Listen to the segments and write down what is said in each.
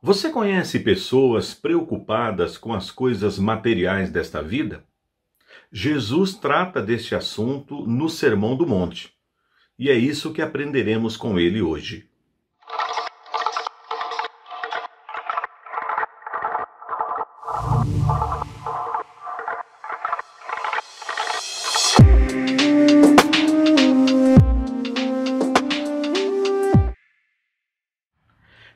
Você conhece pessoas preocupadas com as coisas materiais desta vida? Jesus trata deste assunto no Sermão do Monte, e é isso que aprenderemos com ele hoje.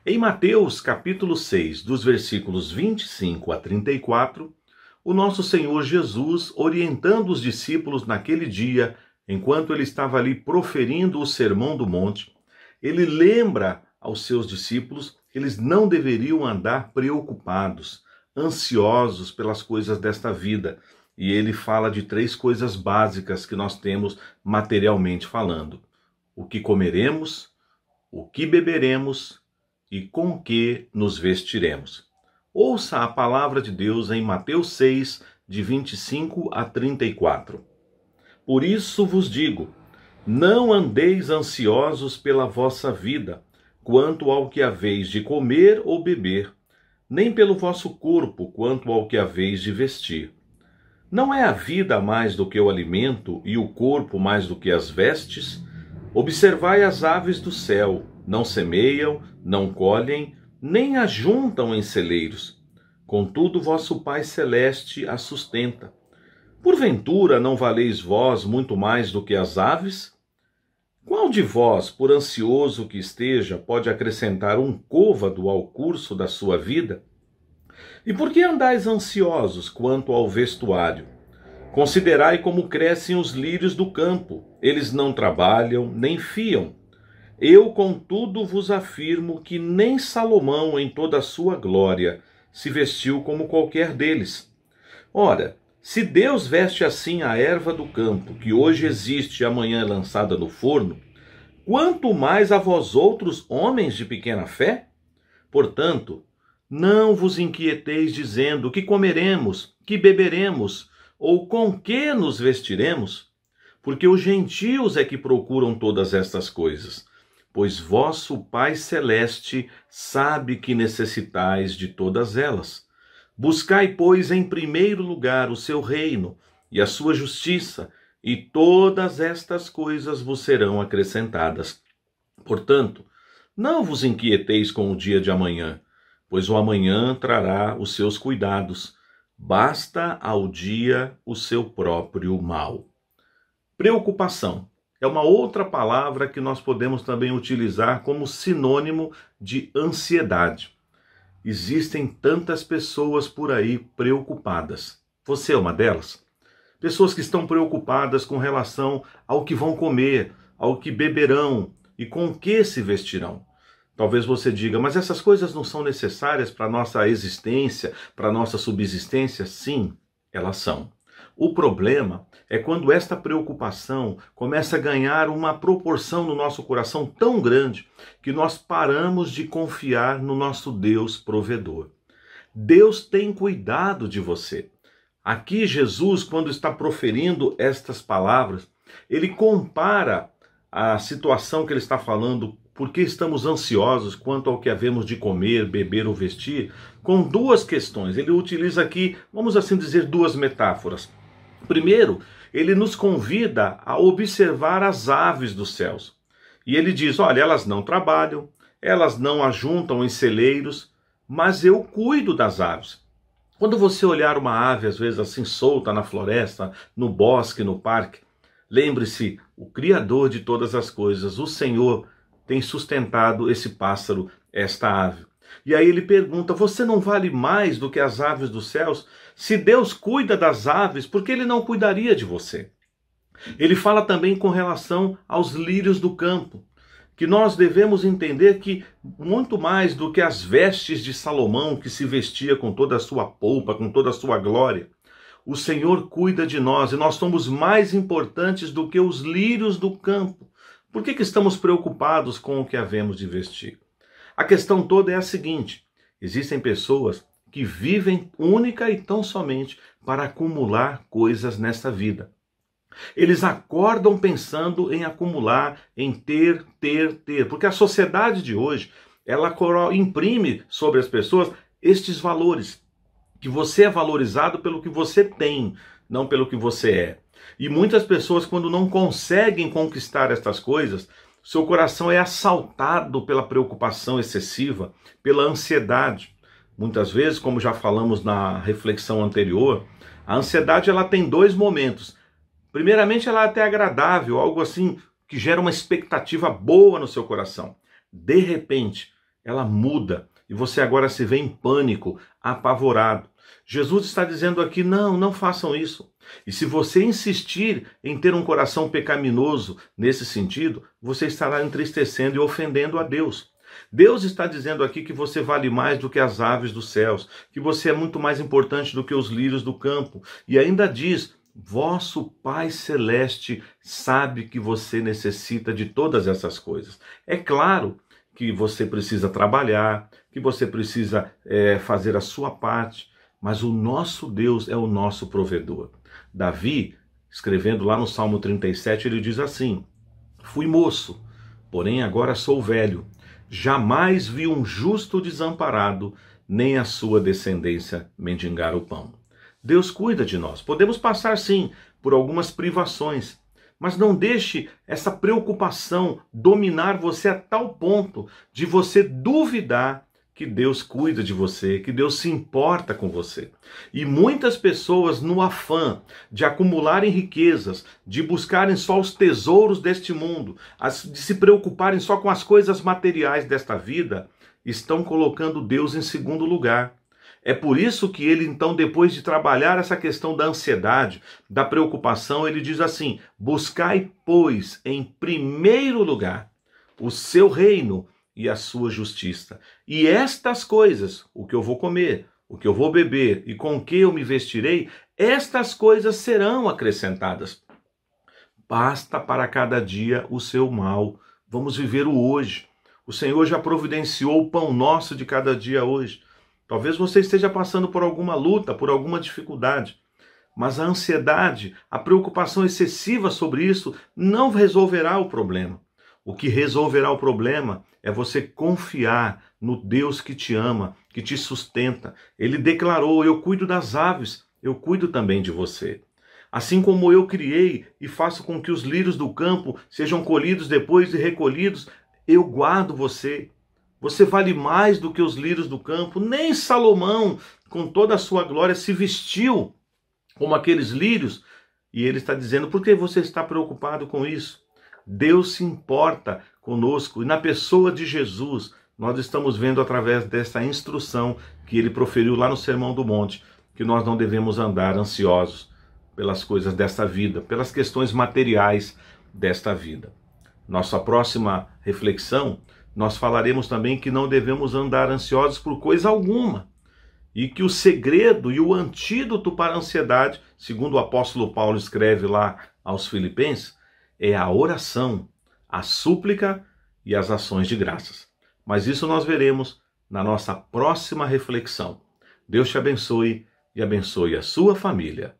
Em Mateus capítulo 6, dos versículos 25 a 34, o nosso Senhor Jesus, orientando os discípulos naquele dia, enquanto ele estava ali proferindo o Sermão do Monte, ele lembra aos seus discípulos que eles não deveriam andar preocupados, ansiosos pelas coisas desta vida. E ele fala de três coisas básicas que nós temos materialmente falando: o que comeremos, o que beberemos e com que nos vestiremos. Ouça a palavra de Deus em Mateus 6, de 25 a 34. Por isso vos digo, não andeis ansiosos pela vossa vida, quanto ao que haveis de comer ou beber, nem pelo vosso corpo, quanto ao que haveis de vestir. Não é a vida mais do que o alimento e o corpo mais do que as vestes? Observai as aves do céu, não semeiam, não colhem, nem ajuntam em celeiros. Contudo, vosso Pai Celeste as sustenta. Porventura não valeis vós muito mais do que as aves? Qual de vós, por ansioso que esteja, pode acrescentar um côvado ao curso da sua vida? E por que andais ansiosos quanto ao vestuário? Considerai como crescem os lírios do campo. Eles não trabalham, nem fiam. Eu, contudo, vos afirmo que nem Salomão, em toda a sua glória, se vestiu como qualquer deles. Ora, se Deus veste assim a erva do campo, que hoje existe e amanhã é lançada no forno, quanto mais a vós outros, homens de pequena fé? Portanto, não vos inquieteis dizendo: que comeremos, que beberemos, ou com que nos vestiremos? Porque os gentios é que procuram todas estas coisas. Pois vosso Pai Celeste sabe que necessitais de todas elas. Buscai, pois, em primeiro lugar o seu reino e a sua justiça, e todas estas coisas vos serão acrescentadas. Portanto, não vos inquieteis com o dia de amanhã, pois o amanhã trará os seus cuidados. Basta ao dia o seu próprio mal. Preocupação é uma outra palavra que nós podemos também utilizar como sinônimo de ansiedade. Existem tantas pessoas por aí preocupadas. Você é uma delas? Pessoas que estão preocupadas com relação ao que vão comer, ao que beberão e com que se vestirão. Talvez você diga: mas essas coisas não são necessárias para a nossa existência, para a nossa subsistência? Sim, elas são. O problema é quando esta preocupação começa a ganhar uma proporção no nosso coração tão grande que nós paramos de confiar no nosso Deus provedor. Deus tem cuidado de você. Aqui Jesus, quando está proferindo estas palavras, ele compara a situação que ele está falando, porque estamos ansiosos quanto ao que havemos de comer, beber ou vestir, com duas questões. Ele utiliza aqui, vamos assim dizer, duas metáforas. Primeiro, ele nos convida a observar as aves dos céus. E ele diz: olha, elas não trabalham, elas não ajuntam em celeiros, mas eu cuido das aves. Quando você olhar uma ave, às vezes assim solta na floresta, no bosque, no parque, lembre-se, o Criador de todas as coisas, o Senhor, tem sustentado esse pássaro, esta ave. E aí ele pergunta: você não vale mais do que as aves dos céus? Se Deus cuida das aves, por que ele não cuidaria de você? Ele fala também com relação aos lírios do campo, que nós devemos entender que muito mais do que as vestes de Salomão, que se vestia com toda a sua polpa, com toda a sua glória, o Senhor cuida de nós e nós somos mais importantes do que os lírios do campo. Por que estamos preocupados com o que havemos de vestir? A questão toda é a seguinte: existem pessoas que vivem única e tão somente para acumular coisas nesta vida. Eles acordam pensando em acumular, em ter, porque a sociedade de hoje, ela imprime sobre as pessoas estes valores, que você é valorizado pelo que você tem, não pelo que você é. E muitas pessoas, quando não conseguem conquistar estas coisas, seu coração é assaltado pela preocupação excessiva, pela ansiedade. Muitas vezes, como já falamos na reflexão anterior, a ansiedade ela tem dois momentos. Primeiramente, ela é até agradável, algo assim que gera uma expectativa boa no seu coração. De repente, ela muda e você agora se vê em pânico, apavorado. Jesus está dizendo aqui, não façam isso. E se você insistir em ter um coração pecaminoso nesse sentido, você estará entristecendo e ofendendo a Deus. Deus está dizendo aqui que você vale mais do que as aves dos céus, que você é muito mais importante do que os lírios do campo. E ainda diz, vosso Pai Celeste sabe que você necessita de todas essas coisas. É claro que você precisa trabalhar, que você precisa fazer a sua parte, mas o nosso Deus é o nosso provedor. Davi, escrevendo lá no Salmo 37, ele diz assim, fui moço, porém agora sou velho. Jamais vi um justo desamparado, nem a sua descendência mendigar o pão. Deus cuida de nós. Podemos passar, sim, por algumas privações, mas não deixe essa preocupação dominar você a tal ponto de você duvidar que Deus cuida de você, que Deus se importa com você. E muitas pessoas, no afã de acumularem riquezas, de buscarem só os tesouros deste mundo, de se preocuparem só com as coisas materiais desta vida, estão colocando Deus em segundo lugar. É por isso que ele, então, depois de trabalhar essa questão da ansiedade, da preocupação, ele diz assim, buscai, pois, em primeiro lugar o seu reino e a sua justiça. E estas coisas, o que eu vou comer, o que eu vou beber e com o que eu me vestirei, estas coisas serão acrescentadas. Basta para cada dia o seu mal. Vamos viver o hoje. O Senhor já providenciou o pão nosso de cada dia hoje. Talvez você esteja passando por alguma luta, por alguma dificuldade. Mas a ansiedade, a preocupação excessiva sobre isso não resolverá o problema. O que resolverá o problema é você confiar no Deus que te ama, que te sustenta. Ele declarou, eu cuido das aves, eu cuido também de você. Assim como eu criei e faço com que os lírios do campo sejam colhidos depois e recolhidos, eu guardo você. Você vale mais do que os lírios do campo. Nem Salomão, com toda a sua glória, se vestiu como aqueles lírios. E ele está dizendo, por que você está preocupado com isso? Deus se importa conosco e na pessoa de Jesus nós estamos vendo através dessa instrução que ele proferiu lá no Sermão do Monte, que nós não devemos andar ansiosos pelas coisas desta vida, pelas questões materiais desta vida. Nossa próxima reflexão, nós falaremos também que não devemos andar ansiosos por coisa alguma e que o segredo e o antídoto para a ansiedade, segundo o apóstolo Paulo escreve lá aos Filipenses, é a oração, a súplica e as ações de graças. Mas isso nós veremos na nossa próxima reflexão. Deus te abençoe e abençoe a sua família.